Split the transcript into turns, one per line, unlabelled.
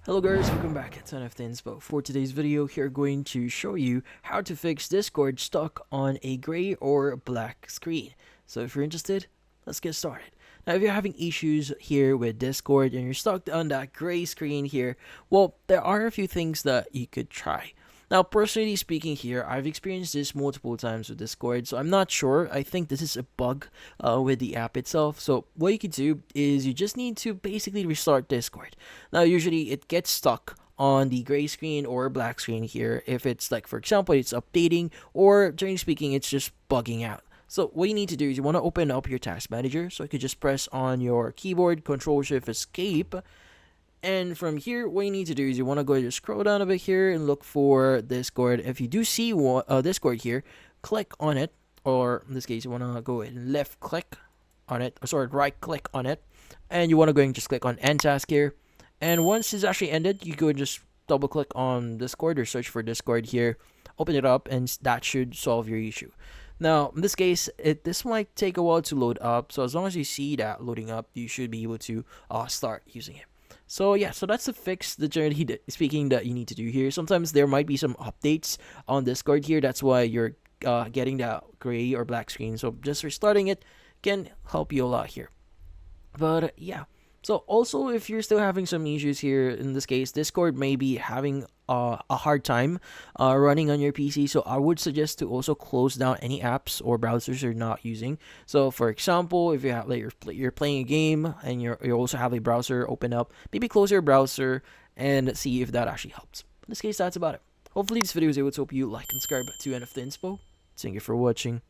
Hello guys, welcome back at Son of the Inspo. For today's video, here going to show you how to fix Discord stuck on a gray or black screen. So if you're interested, let's get started. Now if you're having issues here with Discord and you're stuck on that gray screen here, well, there are a few things that you could try. Now, personally speaking here, I've experienced this multiple times with Discord, so I'm not sure. I think this is a bug with the app itself. So what you could do is you just need to basically restart Discord. Now, usually it gets stuck on the gray screen or black screen here if it's like, for example, it's updating or generally speaking, it's just bugging out. So what you need to do is you want to open up your task manager. So you could just press on your keyboard, Control Shift Escape. And from here, what you need to do is you want to go to scroll down a bit here and look for Discord. If you do see Discord here, click on it. Or in this case, you want to go and left click on it. Or sorry, right click on it. And you want to go and just click on end task here. And once it's actually ended, you go and just double click on Discord or search for Discord here. Open it up and that should solve your issue. Now, in this case, this might take a while to load up. So as long as you see that loading up, you should be able to start using it. So yeah, so that's the fix, the generally speaking, that you need to do here. Sometimes there might be some updates on Discord here. That's why you're getting that gray or black screen. So just restarting it can help you a lot here. But yeah. So also, if you're still having some issues here, in this case, Discord may be having a hard time running on your PC. So I would suggest to also close down any apps or browsers you're not using. So for example, if you have like you're playing a game and you also have a browser open up, maybe close your browser and see if that actually helps. In this case, that's about it. Hopefully this video was able to help you. Like and subscribe to NF the Inspo. Thank you for watching.